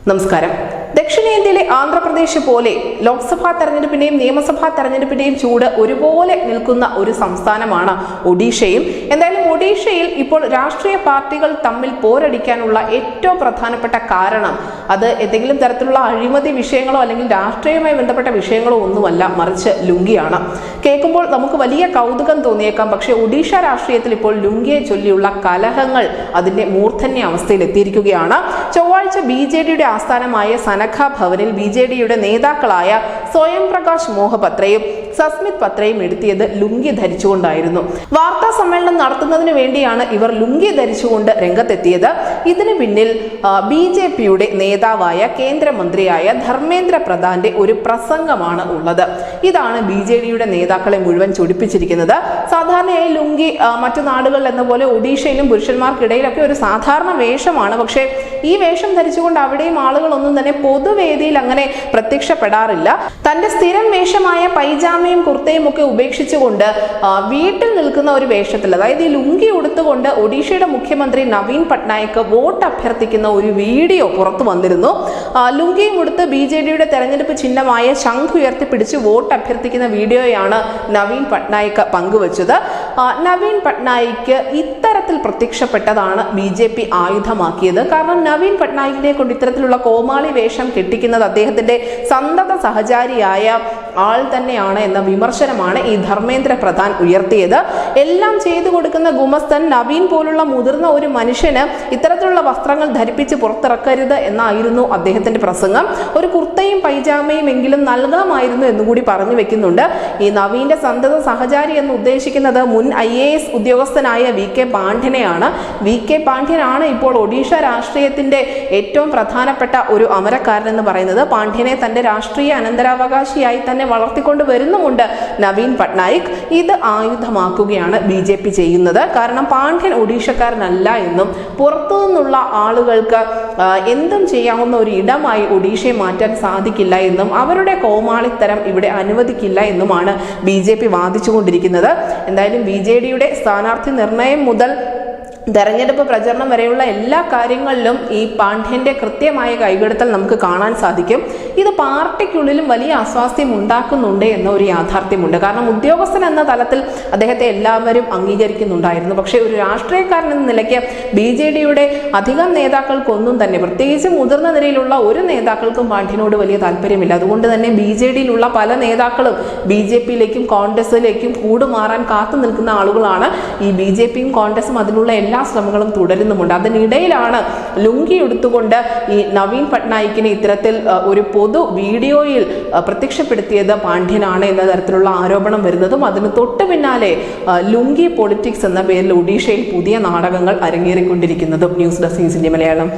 നമസ്കാരം. ദക്ഷിണേന്ത്യയിലെ ആന്ധ്രാപ്രദേശ് പോലെ ലോക്സഭാ തെരഞ്ഞെടുപ്പിന്റെയും നിയമസഭാ തെരഞ്ഞെടുപ്പിന്റെയും ചൂട് ഒരുപോലെ നിൽക്കുന്ന ഒരു സംസ്ഥാനമാണ് ഒഡീഷയും. എന്തായാലും ഒഡീഷയിൽ ഇപ്പോൾ രാഷ്ട്രീയ പാർട്ടികൾ തമ്മിൽ പോരടിക്കാനുള്ള ഏറ്റവും പ്രധാനപ്പെട്ട കാരണം അത് എന്തെങ്കിലും തരത്തിലുള്ള അഴിമതി വിഷയങ്ങളോ അല്ലെങ്കിൽ രാഷ്ട്രീയവുമായി ബന്ധപ്പെട്ട വിഷയങ്ങളോ ഒന്നുമല്ല, മറിച്ച് ലുങ്കിയാണ്. കേൾക്കുമ്പോൾ നമുക്ക് വലിയ കൗതുകം തോന്നിയേക്കാം. പക്ഷേ ഒഡീഷ രാഷ്ട്രീയത്തിൽ ഇപ്പോൾ ലുങ്കിയെ ചൊല്ലിയുള്ള കലഹങ്ങൾ അതിന്റെ മൂർധന്യ അവസ്ഥയിൽ എത്തിയിരിക്കുകയാണ്. ചൊവ്വാഴ്ച BJDയുടെ ആസ്ഥാനമായ സനഖ ഭവനിൽ BJDയുടെ നേതാക്കളായ സ്വയം പ്രകാശ് മോഹപത്രയും സസ്മിത് പത്രയും എടുത്തിയത് ലുങ്കി ധരിച്ചുകൊണ്ടായിരുന്നു. വാർത്താ സമ്മേളനം നടത്തുന്നതിന് വേണ്ടിയാണ് ഇവർ ലുങ്കി ധരിച്ചുകൊണ്ട് രംഗത്തെത്തിയത്. ഇതിനു പിന്നിൽ BJPയുടെ നേതാവായ കേന്ദ്രമന്ത്രിയായ ധർമ്മേന്ദ്ര പ്രധാന്റെ ഒരു പ്രസംഗമാണ് ഉള്ളത്. ഇതാണ് BJDയുടെ നേതാക്കളെ മുഴുവൻ ചൊടിപ്പിച്ചിരിക്കുന്നത്. സാധാരണയായി ലുങ്കി മറ്റു നാടുകളിൽ എന്ന പോലെ ഒഡീഷയിലും പുരുഷന്മാർക്കിടയിലൊക്കെ ഒരു സാധാരണ വേഷമാണ്. പക്ഷേ ഈ വേഷം ധരിച്ചുകൊണ്ട് അവിടെയും ആളുകളൊന്നും തന്നെ പൊതുവേദിയിൽ അങ്ങനെ പ്രത്യക്ഷപ്പെടാറില്ല. തന്റെ സ്ഥിരം വേഷമായ പൈജാമയും കുർത്തയും ഒക്കെ ഉപേക്ഷിച്ചുകൊണ്ട് വീട്ടിൽ നിൽക്കുന്ന ഒരു വേഷത്തിൽ, അതായത് ഈ ലുങ്കി ഉടുത്തുകൊണ്ട് ഒഡീഷയുടെ മുഖ്യമന്ത്രി നവീൻ പട്നായിക് വോട്ട് അഭ്യർത്ഥിക്കുന്ന ഒരു വീഡിയോ പുറത്തു വന്നിരുന്നു. ലുങ്കിയും ഉടുത്ത് BJDയുടെ തെരഞ്ഞെടുപ്പ് ചിഹ്നമായ ശംഖ് ഉയർത്തിപ്പിടിച്ച് വോട്ട് അഭ്യർത്ഥിക്കുന്ന വീഡിയോയാണ് നവീൻ പട്നായിക് പങ്കുവച്ചത്. നവീൻ പട്നായിക് ഇത്തരത്തിൽ പ്രത്യക്ഷപ്പെട്ടതാണ് BJP ആയുധമാക്കിയത്. കാരണം നവീൻ പട്നായിക്കിനെ കൊണ്ട് ഇത്തരത്തിലുള്ള കോമാളി വേഷം കെട്ടിക്കുന്നത് അദ്ദേഹത്തിന്റെ സന്തത സഹചാരിയായ ആൾ തന്നെയാണ് എന്ന വിമർശനമാണ് ഈ ധർമ്മേന്ദ്ര പ്രധാൻ ഉയർത്തിയത്. എല്ലാം ചെയ്തു കൊടുക്കുന്ന ഗുമസ്തൻ നവീൻ പോലുള്ള മുതിർന്ന ഒരു മനുഷ്യന് ഇത്തരത്തിലുള്ള വസ്ത്രങ്ങൾ ധരിപ്പിച്ച് പുറത്തിറക്കരുത് എന്നായിരുന്നു അദ്ദേഹത്തിന്റെ പ്രസംഗം. ഒരു കുർത്തയും പൈജാമയും എങ്കിലും നൽകാമായിരുന്നു എന്നുകൂടി പറഞ്ഞു വെക്കുന്നുണ്ട്. ഈ നവീന്റെ സന്തത സഹചാരി എന്ന് ഉദ്ദേശിക്കുന്നത് മുൻ IAS ഉദ്യോഗസ്ഥനായ VK പാണ്ഡ്യനെയാണ്. VK പാണ്ഡ്യനാണ് ഇപ്പോൾ ഒഡീഷ രാഷ്ട്രീയത്തിന്റെ ഏറ്റവും പ്രധാനപ്പെട്ട ഒരു അമരക്കാരൻ എന്ന് പറയുന്നത്. പാണ്ഡ്യനെ തന്റെ രാഷ്ട്രീയ അനന്തരാവകാശിയായി തന്നെ വളർത്തിക്കൊണ്ട് വരുന്നുമുണ്ട് നവീൻ പട്നായിക്. ഇത് ആയുധമാക്കുകയാണ് BJP ചെയ്യുന്നത്. കാരണം പാണ്ഡ്യൻ ഒഡീഷക്കാരനല്ല എന്നും പുറത്തു നിന്നുള്ള ആളുകൾക്ക് എന്തും ചെയ്യാവുന്ന ഒരു ഇടമായി ഒഡീഷയെ മാറ്റാൻ സാധിക്കില്ല എന്നും അവരുടെ കോമാളിത്തരം ഇവിടെ അനുവദിക്കില്ല എന്നുമാണ് BJP വാദിച്ചുകൊണ്ടിരിക്കുന്നത്. എന്തായാലും BJDയുടെ സ്ഥാനാർത്ഥി നിർണയം മുതൽ തെരഞ്ഞെടുപ്പ് പ്രചരണം വരെയുള്ള എല്ലാ കാര്യങ്ങളിലും ഈ പാണ്ഡ്യന്റെ കൃത്യമായ കൈകടത്തൽ നമുക്ക് കാണാൻ സാധിക്കും. ഇത് പാർട്ടിക്കുള്ളിലും വലിയ അസ്വാസ്ഥ്യം ഉണ്ടാക്കുന്നുണ്ട് എന്ന ഒരു യാഥാർത്ഥ്യമുണ്ട്. കാരണം ഉദ്യോഗസ്ഥൻ എന്ന തലത്തിൽ അദ്ദേഹത്തെ എല്ലാവരും അംഗീകരിക്കുന്നുണ്ടായിരുന്നു. പക്ഷേ ഒരു രാഷ്ട്രീയക്കാരൻ എന്ന നിലയ്ക്ക് BJDയുടെ അധികം നേതാക്കൾക്കൊന്നും തന്നെ, പ്രത്യേകിച്ച് മുതിർന്ന നിരയിലുള്ള ഒരു നേതാക്കൾക്കും പാണ്ഡ്യനോട് വലിയ താല്പര്യമില്ല. അതുകൊണ്ട് തന്നെ BJDയിലുള്ള പല നേതാക്കളും BJPയിലേക്കും കോൺഗ്രസിലേക്കും കൂടുമാറാൻ കാത്തു നിൽക്കുന്ന ആളുകളാണ്. ഈ BJPയും കോൺഗ്രസും അതിനുള്ള എല്ലാ ശ്രമങ്ങളും തുടരുന്നുമുണ്ട്. അതിനിടയിലാണ് ലുങ്കി എടുത്തുകൊണ്ട് ഈ നവീൻ പട്നായിക്കിനെ ഇത്തരത്തിൽ ഒരു പൊതു വീഡിയോയിൽ പ്രത്യക്ഷപ്പെടുത്തിയത് പാണ്ഡ്യനാണ് എന്ന തരത്തിലുള്ള ആരോപണം വരുന്നതും അതിന് തൊട്ടു പിന്നാലെ ലുങ്കി പൊളിറ്റിക്സ് എന്ന പേരിൽ ഒഡീഷയിൽ പുതിയ നാടകങ്ങൾ അരങ്ങേറിക്കൊണ്ടിരിക്കുന്നതും. News desk India Malayalam.